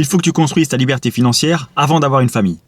Il faut que tu construises ta liberté financière avant d'avoir une famille.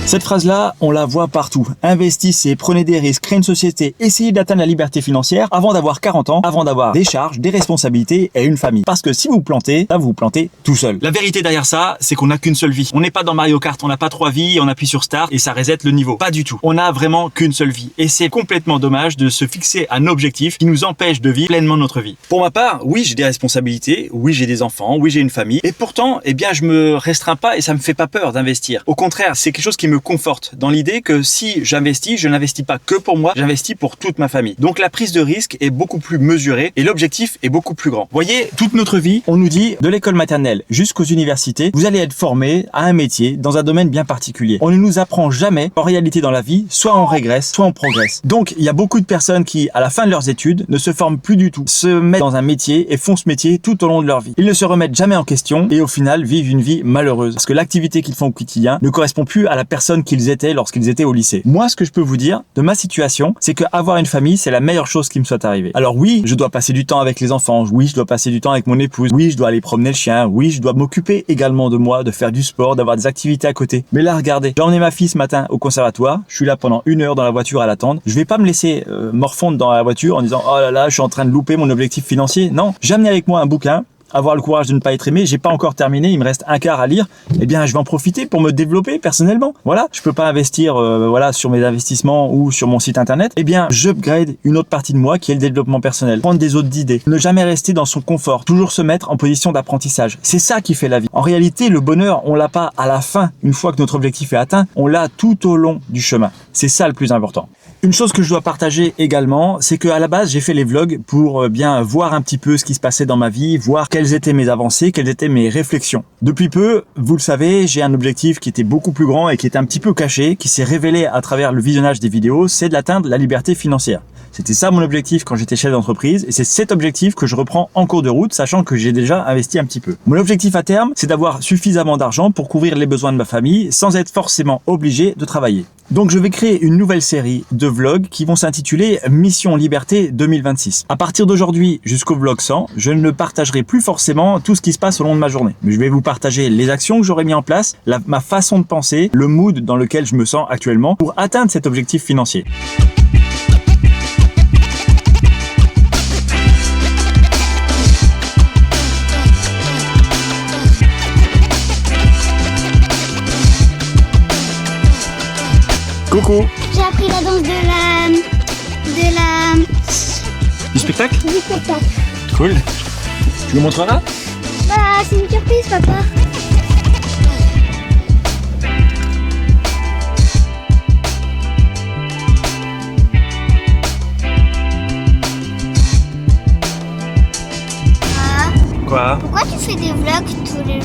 Cette phrase-là, on la voit partout. Investissez, prenez des risques, créez une société, essayez d'atteindre la liberté financière avant d'avoir 40 ans, avant d'avoir des charges, des responsabilités et une famille. Parce que si vous plantez, là vous vous plantez tout seul. La vérité derrière ça, c'est qu'on n'a qu'une seule vie. On n'est pas dans Mario Kart, on n'a pas 3 vies, on appuie sur Start et ça reset le niveau. Pas du tout. On n'a vraiment qu'une seule vie. Et c'est complètement dommage de se fixer un objectif qui nous empêche de vivre pleinement notre vie. Pour ma part, oui, j'ai des responsabilités, oui, j'ai des enfants, oui, j'ai une famille. Et pourtant, eh bien, je me restreins pas et ça me fait pas peur d'investir. Au contraire, c'est quelque chose qui me conforte dans l'idée que si j'investis, je n'investis pas que pour moi, j'investis pour toute ma famille. Donc la prise de risque est beaucoup plus mesurée et l'objectif est beaucoup plus grand. Vous voyez, toute notre vie, on nous dit de l'école maternelle jusqu'aux universités, vous allez être formé à un métier dans un domaine bien particulier. On ne nous apprend jamais, en réalité dans la vie, soit on régresse, soit on progresse. Donc il y a beaucoup de personnes qui, à la fin de leurs études, ne se forment plus du tout, se mettent dans un métier et font ce métier tout au long de leur vie. Ils ne se remettent jamais en question et au final vivent une vie malheureuse parce que l'activité qu'ils font au quotidien ne correspond plus à la personne qu'ils étaient lorsqu'ils étaient au lycée. Moi, ce que je peux vous dire de ma situation, c'est qu'avoir une famille, c'est la meilleure chose qui me soit arrivée. Alors oui, je dois passer du temps avec les enfants, oui, je dois passer du temps avec mon épouse, oui, je dois aller promener le chien, oui, je dois m'occuper également de moi, de faire du sport, d'avoir des activités à côté. Mais là, regardez, j'ai emmené ma fille ce matin au conservatoire, je suis là pendant 1 heure dans la voiture à l'attendre, je vais pas me laisser morfondre dans la voiture en disant « Oh là là, je suis en train de louper mon objectif financier ». Non, j'ai amené avec moi un bouquin, avoir le courage de ne pas être aimé, j'ai pas encore terminé, il me reste un quart à lire, eh bien je vais en profiter pour me développer personnellement. Voilà, je peux pas investir voilà sur mes investissements ou sur mon site internet, eh bien j'upgrade une autre partie de moi qui est le développement personnel, prendre des autres idées, ne jamais rester dans son confort, toujours se mettre en position d'apprentissage. C'est ça qui fait la vie. En réalité, le bonheur, on l'a pas à la fin, une fois que notre objectif est atteint, on l'a tout au long du chemin. C'est ça le plus important. Une chose que je dois partager également, c'est qu'à la base, j'ai fait les vlogs pour bien voir un petit peu ce qui se passait dans ma vie, voir quelles étaient mes avancées, quelles étaient mes réflexions. Depuis peu, vous le savez, j'ai un objectif qui était beaucoup plus grand et qui était un petit peu caché, qui s'est révélé à travers le visionnage des vidéos, c'est d'atteindre la liberté financière. C'était ça mon objectif quand j'étais chef d'entreprise et c'est cet objectif que je reprends en cours de route, sachant que j'ai déjà investi un petit peu. Mon objectif à terme, c'est d'avoir suffisamment d'argent pour couvrir les besoins de ma famille sans être forcément obligé de travailler. Donc je vais créer une nouvelle série de vlogs qui vont s'intituler Mission Liberté 2026. À partir d'aujourd'hui jusqu'au vlog 100, je ne partagerai plus forcément tout ce qui se passe au long de ma journée. Mais je vais vous partager les actions que j'aurais mis en place, ma façon de penser, le mood dans lequel je me sens actuellement pour atteindre cet objectif financier. Coucou. J'ai appris la danse Du spectacle? du spectacle. Cool. Tu me montreras? Bah, c'est une surprise, papa. Quoi? Pourquoi tu fais des vlogs tous les jours?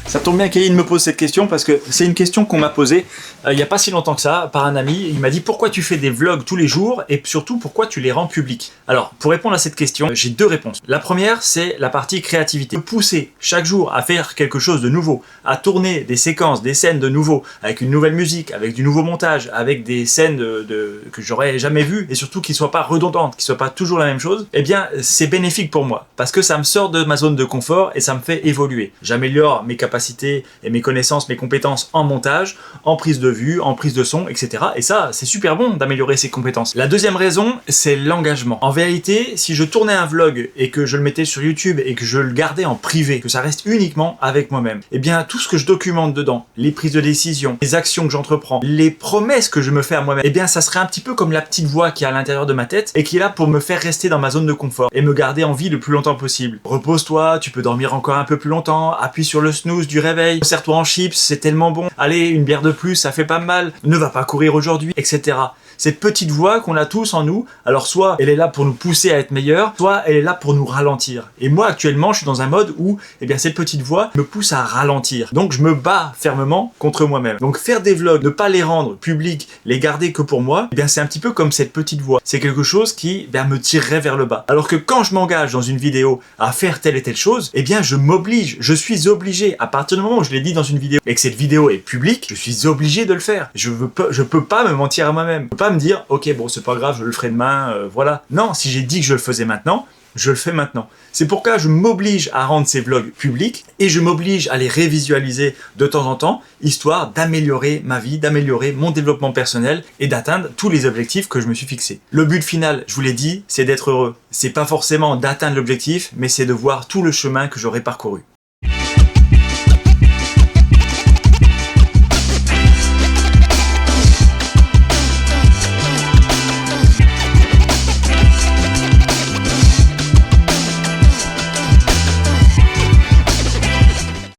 Ça tombe bien qu'Aline me pose cette question parce que c'est une question qu'on m'a posée il n'y a pas si longtemps que ça par un ami. Il m'a dit pourquoi tu fais des vlogs tous les jours et surtout pourquoi tu les rends publics. Alors pour répondre à cette question, j'ai 2 réponses. La première, c'est la partie créativité. Me pousser chaque jour à faire quelque chose de nouveau, à tourner des séquences, des scènes de nouveau, avec une nouvelle musique, avec du nouveau montage, avec des scènes que j'aurais jamais vues et surtout qui ne soient pas redondantes, qui ne soient pas toujours la même chose, eh bien c'est bénéfique pour moi parce que ça me sort de ma zone de confort et ça me fait évoluer. J'améliore mes capacités et mes connaissances, mes compétences en montage, en prise de vue, en prise de son, etc. Et ça, c'est super bon d'améliorer ses compétences. La deuxième raison, c'est l'engagement. En vérité, si je tournais un vlog et que je le mettais sur YouTube et que je le gardais en privé, que ça reste uniquement avec moi-même, eh bien tout ce que je documente dedans, les prises de décision, les actions que j'entreprends, les promesses que je me fais à moi-même, eh bien ça serait un petit peu comme la petite voix qui est à l'intérieur de ma tête et qui est là pour me faire rester dans ma zone de confort et me garder en vie le plus longtemps possible. Repose-toi, tu peux dormir encore un peu plus longtemps, appuie sur le snooze du réveil, serre-toi en chips, c'est tellement bon, allez, une bière de plus, ça fait pas mal, ne va pas courir aujourd'hui, etc. Cette petite voix qu'on a tous en nous, alors soit elle est là pour nous pousser à être meilleurs, soit elle est là pour nous ralentir. Et moi actuellement, je suis dans un mode où cette petite voix me pousse à ralentir. Donc je me bats fermement contre moi-même. Donc faire des vlogs, ne pas les rendre publics, les garder que pour moi, c'est un petit peu comme cette petite voix. C'est quelque chose qui me tirerait vers le bas. Alors que quand je m'engage dans une vidéo à faire telle et telle chose, je m'oblige, je suis obligé. À partir du moment où je l'ai dit dans une vidéo et que cette vidéo est publique, je suis obligé de le faire. Je peux pas me mentir à moi-même. Je peux pas me dire, ok, bon, c'est pas grave, je le ferai demain, voilà. Non, si j'ai dit que je le faisais maintenant, je le fais maintenant. C'est pourquoi je m'oblige à rendre ces vlogs publics et je m'oblige à les révisualiser de temps en temps, histoire d'améliorer ma vie, d'améliorer mon développement personnel et d'atteindre tous les objectifs que je me suis fixés. Le but final, je vous l'ai dit, c'est d'être heureux. C'est pas forcément d'atteindre l'objectif, mais c'est de voir tout le chemin que j'aurai parcouru.